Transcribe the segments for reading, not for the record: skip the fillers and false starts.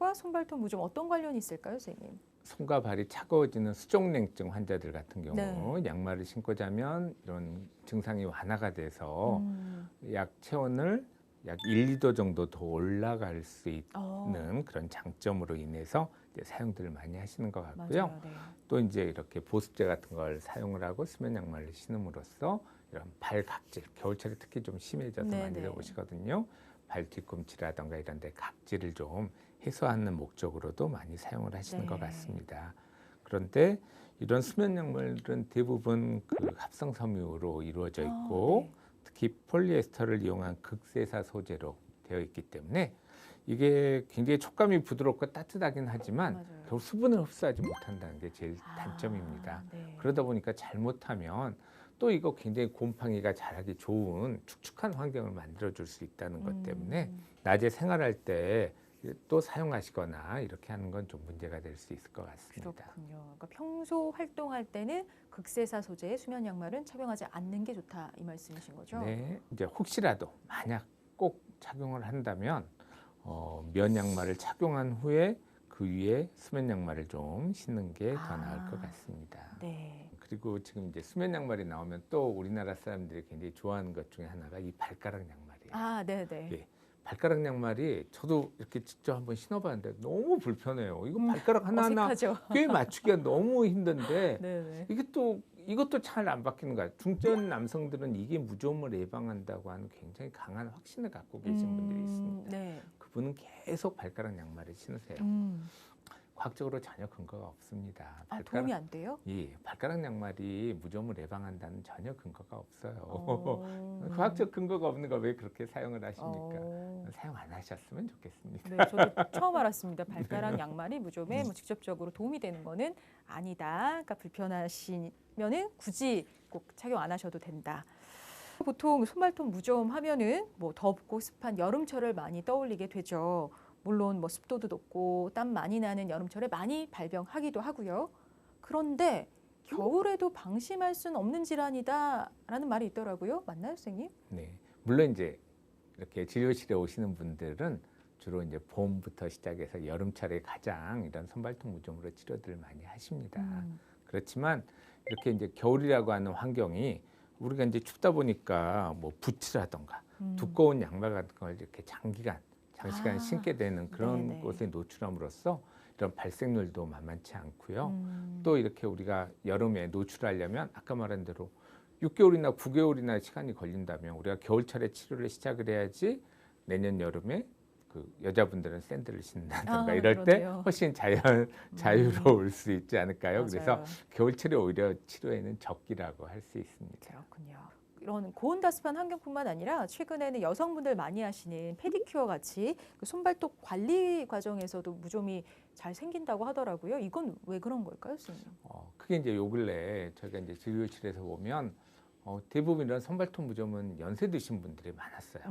양말과 손발톱 무좀 어떤 관련이 있을까요, 선생님? 손과 발이 차가워지는 수족냉증 환자들 같은 경우 네. 양말을 신고 자면 이런 증상이 완화가 돼서 약 체온을 약 1, 2도 정도 더 올라갈 수 있는 그런 장점으로 인해서 이제 사용들을 많이 하시는 것 같고요. 맞아요. 네. 또 이제 이렇게 보습제 같은 걸 사용을 하고 수면 양말을 신음으로써 이런 발 각질, 겨울철에 특히 좀 심해져서 네네. 많이들 오시거든요. 발 뒤꿈치라던가 이런 데 각질을 좀 해소하는 목적으로도 많이 사용을 하시는 네. 것 같습니다. 그런데 이런 수면 양말은 대부분 그 합성 섬유로 이루어져 있고 네. 특히 폴리에스터를 이용한 극세사 소재로 되어 있기 때문에 이게 굉장히 촉감이 부드럽고 따뜻하긴 하지만 맞아요. 결국 수분을 흡수하지 못한다는 게 제일 단점입니다. 네. 그러다 보니까 잘못하면 또 이거 굉장히 곰팡이가 자라기 좋은 축축한 환경을 만들어 줄 수 있다는 것 때문에 낮에 생활할 때 또 사용하시거나 이렇게 하는 건 좀 문제가 될 수 있을 것 같습니다. 그렇군요. 그러니까 평소 활동할 때는 극세사 소재의 수면 양말은 착용하지 않는 게 좋다 이 말씀이신 거죠? 네, 이제 혹시라도 만약 꼭 착용을 한다면 면 양말을 착용한 후에 그 위에 수면 양말을 좀 신는 게 더 나을 것 같습니다. 네. 그리고 지금 이제 수면 양말이 나오면 또 우리나라 사람들이 굉장히 좋아하는 것 중에 하나가 이 발가락 양말이에요. 네네. 예, 발가락 양말이 저도 이렇게 직접 한번 신어봤는데 너무 불편해요. 이거 발가락 하나하나 어색하죠. 꽤 맞추기가 너무 힘든데 네네. 이것도 잘 안 바뀌는 거야. 중년 남성들은 이게 무좀을 예방한다고 하는 굉장히 강한 확신을 갖고 계신 분들이 있습니다. 네. 그분은 계속 발가락 양말을 신으세요. 과학적으로 전혀 근거가 없습니다. 도움이 안 돼요? 예, 발가락 양말이 무좀을 예방한다는 전혀 근거가 없어요. 과학적 근거가 없는 걸 왜 그렇게 사용을 하십니까? 사용 안 하셨으면 좋겠습니다. 네, 저도 처음 알았습니다. 발가락 양말이 무좀에 뭐 직접적으로 도움이 되는 거는 아니다. 그러니까 불편하시면은 굳이 꼭 착용 안 하셔도 된다. 보통 손발톱 무좀 하면은 뭐 덥고 습한 여름철을 많이 떠올리게 되죠. 물론 뭐 습도도 높고 땀 많이 나는 여름철에 많이 발병하기도 하고요. 그런데 겨울에도 방심할 수는 없는 질환이다라는 말이 있더라고요. 맞나요, 선생님? 네, 물론 이제 이렇게 진료실에 오시는 분들은 주로 이제 봄부터 시작해서 여름철에 가장 이런 손발톱 무좀으로 치료들을 많이 하십니다. 그렇지만 이렇게 이제 겨울이라고 하는 환경이 우리가 이제 춥다 보니까 뭐 부츠라던가 두꺼운 양말 같은 걸 이렇게 장시간 신게 되는 그런 네네. 곳에 노출함으로써 이런 발생률도 만만치 않고요. 또 이렇게 우리가 여름에 노출하려면 아까 말한 대로 6개월이나 9개월이나 시간이 걸린다면 우리가 겨울철에 치료를 시작을 해야지 내년 여름에 그 여자분들은 샌들을 신는다든가 이럴 그러네요. 때 훨씬 자유로울 수 있지 않을까요? 맞아요. 그래서 겨울철에 오히려 치료에는 적기라고 할 수 있습니다. 그렇군요. 이런 고온다습한 환경뿐만 아니라 최근에는 여성분들 많이 하시는 페디큐어 같이 그 손발톱 관리 과정에서도 무좀이 잘 생긴다고 하더라고요. 이건 왜 그런 걸까요, 선생님? 그게 이제 요 근래 저희가 이제 진료실에서 보면 대부분 이런 손발톱 무좀은 연세 드신 분들이 많았어요.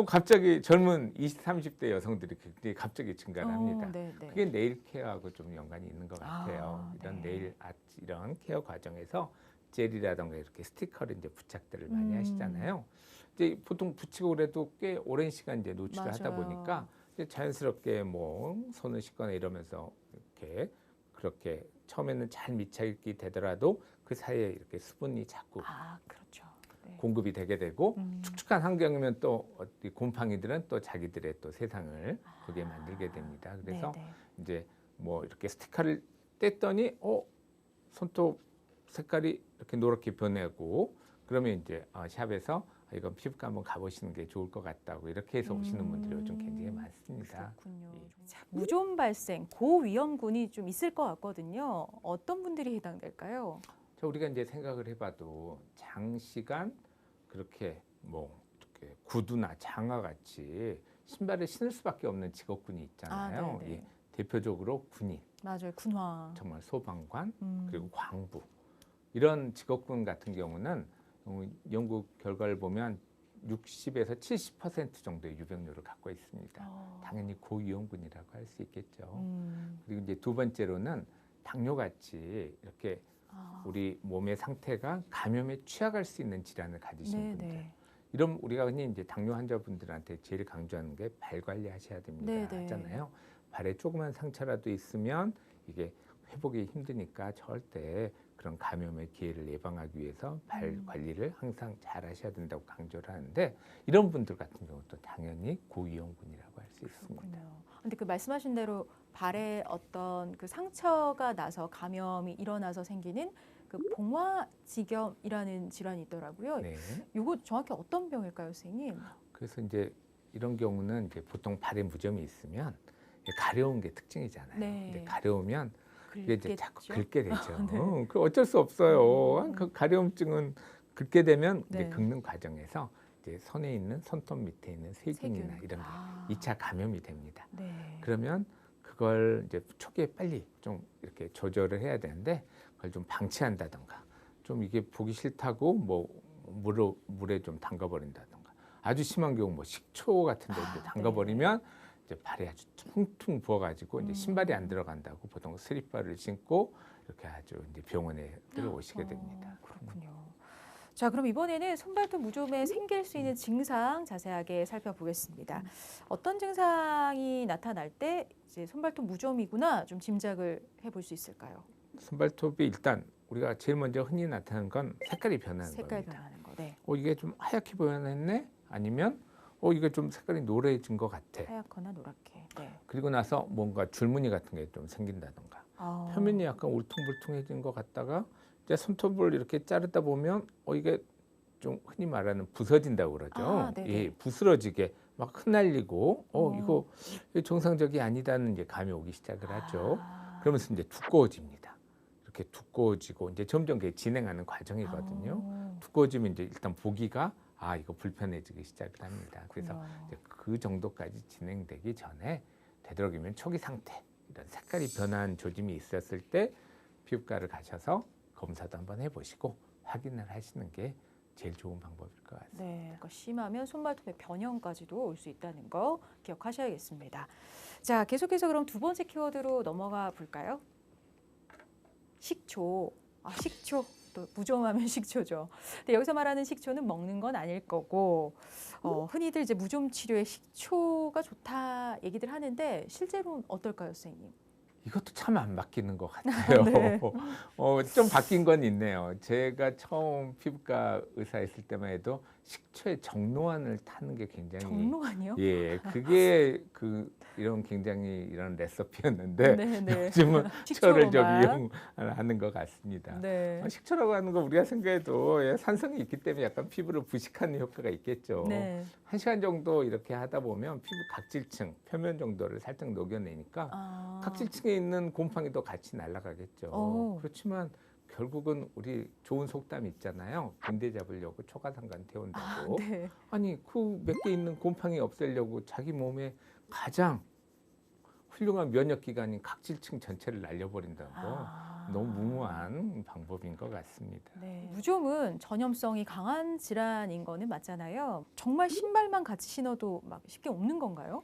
갑자기 젊은 20, 30대 여성들이 굉장히 갑자기 증가를 합니다. 네네. 그게 네일 케어하고 좀 연관이 있는 것 같아요. 이런 네. 네일 아트, 이런 케어 과정에서 젤이라던가 이렇게 스티커를 이제 부착들을 많이 하시잖아요. 이제 보통 붙이고 그래도 꽤 오랜 시간 이제 노출을 하다 맞아요. 보니까 이제 자연스럽게 뭐 손을 씻거나 이러면서 이렇게 그렇게 처음에는 잘 밀착이 되더라도 그 사이에 이렇게 수분이 자꾸 그렇죠. 네. 공급이 되게 되고 축축한 환경이면 또 곰팡이들은 또 자기들의 또 세상을 거기에 만들게 됩니다. 그래서 네네. 이제 뭐 이렇게 스티커를 뗐더니 손톱 색깔이 이렇게 노랗게 변하고 그러면 이제 샵에서 이건 피부과 한번 가보시는 게 좋을 것 같다고 이렇게 해서 오시는 분들이 요즘 굉장히 많습니다. 그렇군요. 예. 자, 무좀 발생 고위험군이 좀 있을 것 같거든요. 어떤 분들이 해당될까요? 우리가 이제 생각을 해봐도 장시간 그렇게 뭐 이렇게 구두나 장화 같이 신발을 신을 수밖에 없는 직업군이 있잖아요. 네네. 대표적으로 군인, 맞아요. 군화. 정말 소방관, 그리고 광부 이런 직업군 같은 경우는 연구 결과를 보면 60에서 70% 정도의 유병률을 갖고 있습니다. 당연히 고위험군이라고 할 수 있겠죠. 그리고 이제 두 번째로는 당뇨같이 이렇게 우리 몸의 상태가 감염에 취약할 수 있는 질환을 가지신 분들. 이런 우리가 흔히 이제 당뇨 환자분들한테 제일 강조하는 게 발 관리하셔야 됩니다. 하잖아요. 발에 조그만 상처라도 있으면 이게 회복이 힘드니까 절대 그런 감염의 기회를 예방하기 위해서 발 관리를 항상 잘 하셔야 된다고 강조를 하는데 이런 분들 같은 경우도 당연히 고위험군이라고 할 수 있습니다. 그렇군요. 근데 그 말씀하신 대로 발에 어떤 그 상처가 나서 감염이 일어나서 생기는 그 봉화지겸이라는 질환이 있더라고요. 네. 이거 정확히 어떤 병일까요, 선생님? 그래서 이제 이런 경우는 이제 보통 발에 무좀이 있으면 가려운 게 특징이잖아요. 네. 근데 가려우면 이게 이제 자꾸 긁겠죠? 긁게 되죠. 네. 그 어쩔 수 없어요. 그 가려움증은 긁게 되면 이제 네. 긁는 과정에서 이제 손에 있는 손톱 밑에 있는 세균이나 세균. 이런 게 아. 2차 감염이 됩니다. 네. 그러면 그걸 이제 초기에 빨리 좀 이렇게 조절을 해야 되는데 그걸 좀 방치한다던가 좀 이게 보기 싫다고 뭐 물에 좀 담가버린다던가 아주 심한 경우 뭐 식초 같은 데 이제 담가버리면 이제 발이 아주 퉁퉁 부어가지고 이제 신발이 안 들어간다고 보통 슬리퍼를 신고 이렇게 아주 이제 병원에 들어오시게 됩니다. 그렇군요. 자, 그럼 이번에는 손발톱 무좀에 생길 수 있는 증상 자세하게 살펴보겠습니다. 어떤 증상이 나타날 때 이제 손발톱 무좀이구나 좀 짐작을 해볼 수 있을까요? 손발톱이 일단 우리가 제일 먼저 흔히 나타나는 건 색깔이 변하는 색깔 겁니다. 변하는 거. 네. 이게 좀 하얗게 변했네? 아니면 이게 좀 색깔이 노래진 것 같아. 하얗거나 노랗게. 네. 그리고 나서 뭔가 줄무늬 같은 게 좀 생긴다던가 아. 표면이 약간 울퉁불퉁해진 것 같다가 이제 손톱을 이렇게 자르다 보면 이게 좀 흔히 말하는 부서진다고 그러죠. 아, 네네. 예, 부스러지게 막 흩날리고 어. 이거 정상적이 아니다는 이제 감이 오기 시작을 하죠. 아. 그러면서 이제 두꺼워집니다. 이렇게 두꺼워지고 이제 점점 그게 진행하는 과정이거든요. 두꺼워지면 이제 일단 보기가 이거 불편해지기 시작을 합니다. 그래서 이제 그 정도까지 진행되기 전에 되도록이면 초기 상태 이런 색깔이 변한 조짐이 있었을 때 피부과를 가셔서 검사도 한번 해보시고 확인을 하시는 게 제일 좋은 방법일 것 같습니다. 네, 그러니까 심하면 손발톱의 변형까지도 올 수 있다는 거 기억하셔야겠습니다. 자, 계속해서 그럼 두 번째 키워드로 넘어가 볼까요? 식초. 식초. 또 무좀하면 식초죠. 근데 여기서 말하는 식초는 먹는 건 아닐 거고 흔히들 이제 무좀 치료에 식초가 좋다 얘기들 하는데 실제로는 어떨까요, 선생님? 이것도 참 안 바뀌는 것 같아요. 네. 좀 바뀐 건 있네요. 제가 처음 피부과 의사였을 때만 해도 식초에 정로환을 타는 게 굉장히 정로환이요? 예, 그게 이런 굉장히 이런 레시피였는데 네. 요즘은 식초를 좀 식초로만. 이용하는 것 같습니다. 네. 식초라고 하는 거 우리가 생각해도 산성이 있기 때문에 약간 피부를 부식하는 효과가 있겠죠. 네. 1시간 정도 이렇게 하다 보면 피부 각질층 표면 정도를 살짝 녹여내니까 각질층에 있는 곰팡이도 같이 날아가겠죠. 그렇지만 결국은 우리 좋은 속담 있잖아요. 빈대 잡으려고 초가상간 태운다고. 네. 아니 그 몇 개 있는 곰팡이 없애려고 자기 몸에 가장 훌륭한 면역 기관인 각질층 전체를 날려버린다고 너무 무모한 방법인 것 같습니다. 네. 무좀은 전염성이 강한 질환인 거는 맞잖아요. 정말 신발만 같이 신어도 막 쉽게 없는 건가요?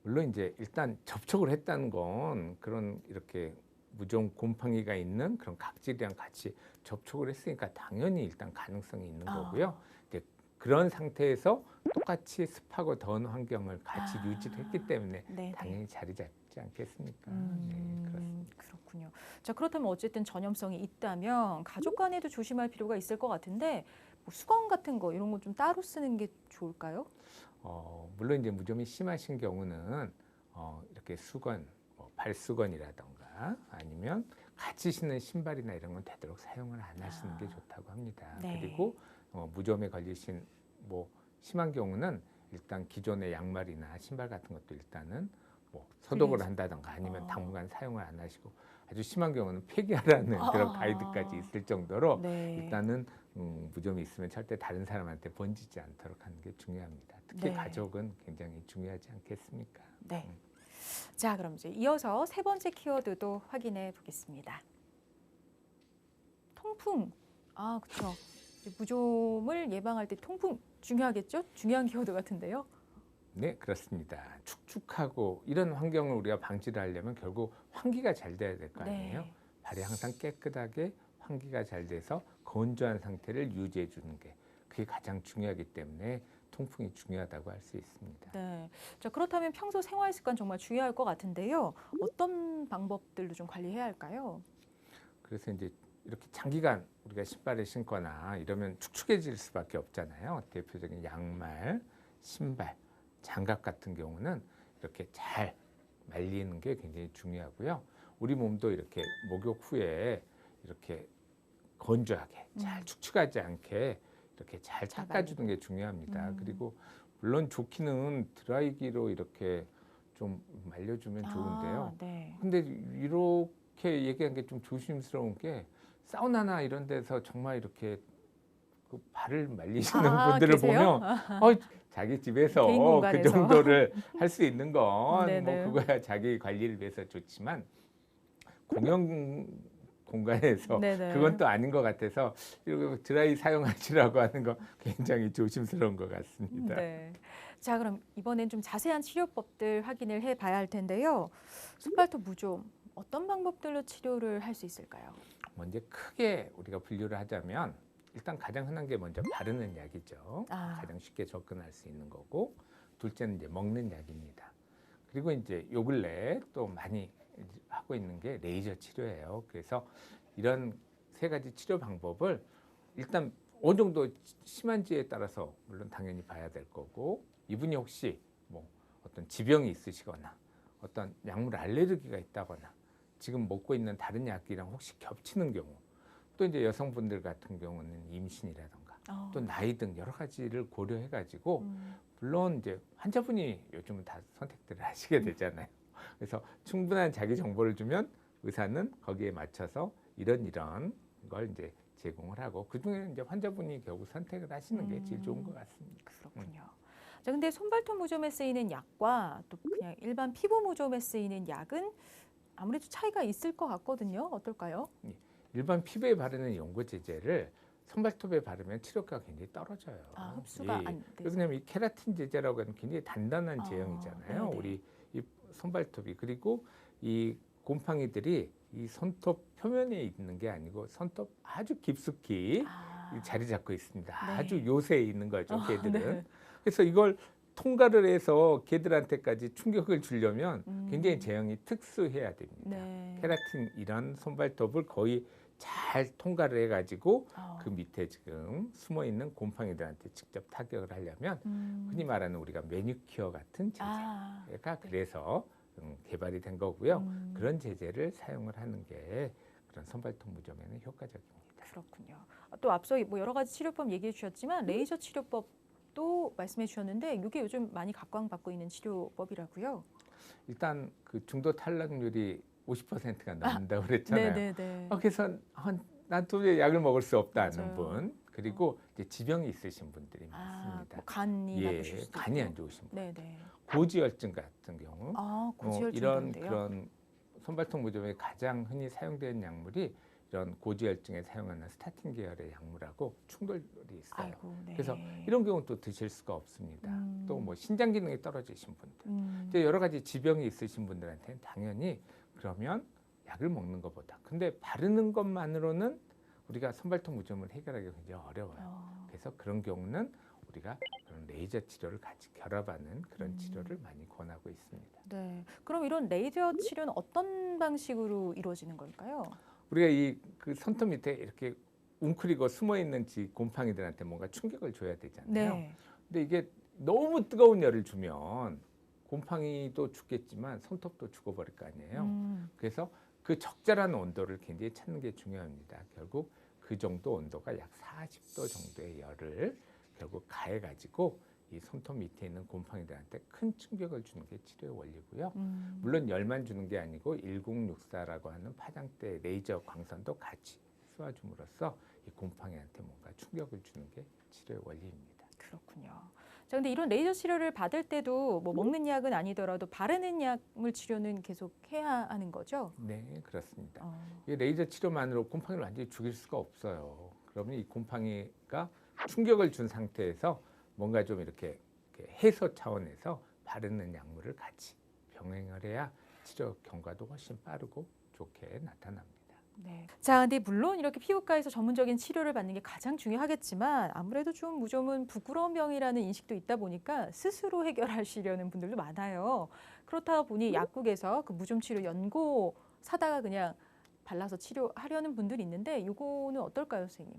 물론 이제 일단 접촉을 했다는 건 그런 이렇게 무좀 곰팡이가 있는 그런 각질이랑 같이 접촉을 했으니까 당연히 일단 가능성이 있는 거고요. 이제 그런 상태에서 똑같이 습하고 더운 환경을 같이 유지를 했기 때문에 당연히 자리 잡지 않겠습니까? 네, 그렇습니다. 그렇군요. 자, 그렇다면 어쨌든 전염성이 있다면 가족 간에도 조심할 필요가 있을 것 같은데 뭐 수건 같은 거 이런 거 좀 따로 쓰는 게 좋을까요? 물론 이제 무좀이 심하신 경우는 이렇게 수건, 발수건이라던가 아니면 같이 신는 신발이나 이런 건 되도록 사용을 안 하시는 게 좋다고 합니다. 네. 그리고 무좀에 걸리신 심한 경우는 일단 기존의 양말이나 신발 같은 것도 일단은 소독을 한다던가 아니면 당분간 사용을 안 하시고 아주 심한 경우는 폐기하라는 그런 가이드까지 있을 정도로 일단은 무좀이 있으면 절대 다른 사람한테 번지지 않도록 하는 게 중요합니다. 특히 가족은 굉장히 중요하지 않겠습니까? 네. 자, 그럼 이제 이어서 세 번째 키워드도 확인해 보겠습니다. 통풍. 그렇죠. 무좀을 예방할 때 통풍 중요하겠죠? 중요한 키워드 같은데요. 네, 그렇습니다. 축축하고 이런 환경을 우리가 방지를 하려면 결국 환기가 잘 돼야 될 거 아니에요. 발이 항상 깨끗하게 환기가 잘 돼서 건조한 상태를 유지해 주는 게 그게 가장 중요하기 때문에 통풍이 중요하다고 할 수 있습니다. 네. 자, 그렇다면 평소 생활 습관 정말 중요할 것 같은데요. 어떤 방법들로 좀 관리해야 할까요? 그래서 이제 이렇게 장기간 우리가 신발을 신거나 이러면 축축해질 수밖에 없잖아요. 대표적인 양말, 신발, 장갑 같은 경우는 이렇게 잘 말리는 게 굉장히 중요하고요. 우리 몸도 이렇게 목욕 후에 이렇게 건조하게 잘 축축하지 않게 이렇게 잘 잘 닦아주는 게 중요합니다. 음. 그리고 물론 좋기는 드라이기로 이렇게 좀 말려주면 좋은데요. 네. 근데 이렇게 얘기한 게 좀 조심스러운 게 사우나나 이런 데서 정말 이렇게 그 발을 말리시는 분들을 계세요? 보면 자기 집에서 개인 그 공간에서. 정도를 할 수 있는 건 뭐 네네. 그거야 자기 관리를 위해서 좋지만 공용 공간에서 네네. 그건 또 아닌 것 같아서 이거 드라이 사용하시라고 하는 거 굉장히 조심스러운 것 같습니다. 네. 자, 그럼 이번엔 좀 자세한 치료법들 확인을 해봐야 할 텐데요. 손발톱 무좀 어떤 방법들로 치료를 할 수 있을까요? 먼저 크게 우리가 분류를 하자면 일단 가장 흔한 게 먼저 바르는 약이죠. 가장 쉽게 접근할 수 있는 거고, 둘째는 이제 먹는 약입니다. 그리고 이제 요 근래 또 많이 하고 있는 게 레이저 치료예요. 그래서 이런 세 가지 치료 방법을 일단 어느 정도 심한지에 따라서 물론 당연히 봐야 될 거고, 이분이 혹시 뭐 어떤 지병이 있으시거나 어떤 약물 알레르기가 있다거나 지금 먹고 있는 다른 약이랑 혹시 겹치는 경우, 또 이제 여성분들 같은 경우는 임신이라던가 또 나이 등 여러 가지를 고려해 가지고 물론 이제 환자분이 요즘은 다 선택들을 하시게 되잖아요. 그래서 충분한 자기 정보를 주면 의사는 거기에 맞춰서 이런 걸 이제 제공을 하고, 그중에 이제 환자분이 결국 선택을 하시는 게 제일 좋은 것 같습니다. 그렇군요. 자, 근데 손발톱 무좀에 쓰이는 약과 또 그냥 일반 피부 무좀에 쓰이는 약은 아무래도 차이가 있을 것 같거든요. 어떨까요? 일반 피부에 바르는 연고 제제를 손발톱에 바르면 치료가가 굉장히 떨어져요. 흡수가 안 돼서. 왜냐하면 이 케라틴 제제라고 하는 굉장히 단단한 제형이잖아요. 네네. 우리 이 손발톱이. 그리고 이 곰팡이들이 이 손톱 표면에 있는 게 아니고 손톱 아주 깊숙이 자리 잡고 있습니다. 아주 요새에 있는 거죠, 개들은. 네. 그래서 이걸 통과를 해서 개들한테까지 충격을 주려면 굉장히 제형이 특수해야 됩니다. 네. 케라틴 이런 손발톱을 거의 잘 통과를 해가지고 그 밑에 지금 숨어 있는 곰팡이들한테 직접 타격을 하려면 흔히 말하는 우리가 매니큐어 같은 제제가 그래서 개발이 된 거고요. 그런 제제를 사용을 하는 게 그런 손발톱 무좀에는 효과적입니다. 그렇군요. 또 앞서 뭐 여러 가지 치료법 얘기해 주셨지만 레이저 치료법도 말씀해 주셨는데 이게 요즘 많이 각광받고 있는 치료법이라고요? 일단 그 중도 탈락률이 50%가 넘는다고 그랬잖아요. 네네네. 그래서 난 도저히 약을 먹을 수 없다는 맞아요. 분, 그리고 이제 지병이 있으신 분들이 많습니다. 뭐 간이 나쁘실 수도 간이 있고. 안 좋으신 분, 네네. 고지혈증 같은 경우, 고지혈증 이런 때문에요? 그런 손발톱 무좀에 가장 흔히 사용되는 약물이 이런 고지혈증에 사용하는 스타틴 계열의 약물하고 충돌이 있어요. 네. 그래서 이런 경우는 또 드실 수가 없습니다. 또 뭐 신장 기능이 떨어지신 분들, 이제 여러 가지 지병이 있으신 분들한테는 당연히 그러면 약을 먹는 것보다, 근데 바르는 것만으로는 우리가 손발톱 무좀을 해결하기가 굉장히 어려워요. 그래서 그런 경우는 우리가 그런 레이저 치료를 같이 결합하는 그런 치료를 많이 권하고 있습니다. 네. 그럼 이런 레이저 치료는 어떤 방식으로 이루어지는 걸까요? 우리가 이 그 손톱 밑에 이렇게 웅크리고 숨어 있는 곰팡이들한테 뭔가 충격을 줘야 되잖아요. 네. 근데 이게 너무 뜨거운 열을 주면 곰팡이도 죽겠지만 손톱도 죽어버릴 거 아니에요. 그래서 그 적절한 온도를 굉장히 찾는 게 중요합니다. 결국 그 정도 온도가 약 40도 정도의 열을 결국 가해가지고 이 손톱 밑에 있는 곰팡이들한테 큰 충격을 주는 게 치료의 원리고요. 물론 열만 주는 게 아니고 1064라고 하는 파장대 레이저 광선도 같이 쏘아줌으로써 이 곰팡이한테 뭔가 충격을 주는 게 치료의 원리입니다. 그렇군요. 자, 근데 이런 레이저 치료를 받을 때도 뭐 먹는 약은 아니더라도 바르는 약물 치료는 계속 해야 하는 거죠? 네, 그렇습니다. 이 레이저 치료만으로 곰팡이를 완전히 죽일 수가 없어요. 그러면 이 곰팡이가 충격을 준 상태에서 뭔가 좀 이렇게 해소 차원에서 바르는 약물을 같이 병행을 해야 치료 경과도 훨씬 빠르고 좋게 나타납니다. 네. 자, 근데 물론 이렇게 피부과에서 전문적인 치료를 받는 게 가장 중요하겠지만 아무래도 좀 무좀은 부끄러운 병이라는 인식도 있다 보니까 스스로 해결하시려는 분들도 많아요. 그렇다 보니 약국에서 그 무좀 치료 연고 사다가 그냥 발라서 치료하려는 분들이 있는데 이거는 어떨까요, 선생님?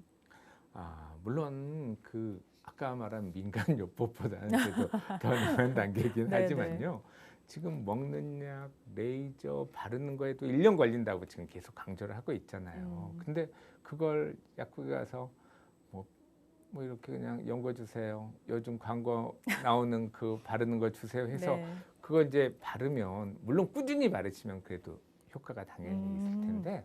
물론 그 아까 말한 민간 요법보다는 그래도 더 나은 단계이긴 네, 하지만요. 지금 먹는 약, 레이저 바르는 거에도 1년 걸린다고 지금 계속 강조를 하고 있잖아요. 근데 그걸 약국에 가서 뭐 이렇게 그냥 연고 주세요. 요즘 광고 나오는 그 바르는 거 주세요 해서 네. 그거 이제 바르면 물론 꾸준히 바르시면 그래도 효과가 당연히 있을 텐데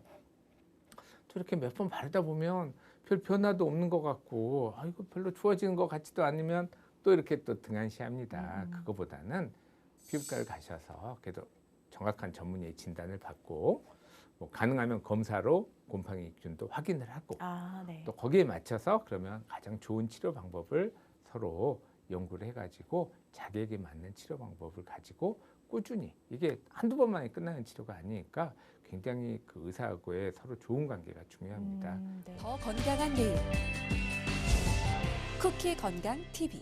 저렇게 몇 번 바르다 보면 별 변화도 없는 것 같고 이거 별로 좋아지는 것 같지도 않으면 또 이렇게 또 등한시합니다. 그거보다는 피부과를 가셔서 그래도 정확한 전문의의 진단을 받고 뭐 가능하면 검사로 곰팡이균도 확인을 하고 네. 또 거기에 맞춰서 그러면 가장 좋은 치료 방법을 서로 연구를 해가지고 자기에게 맞는 치료 방법을 가지고 꾸준히 이게 한두 번만에 끝나는 치료가 아니니까 굉장히 그 의사하고의 서로 좋은 관계가 중요합니다. 네. 더 건강한 내일 쿠키 건강 TV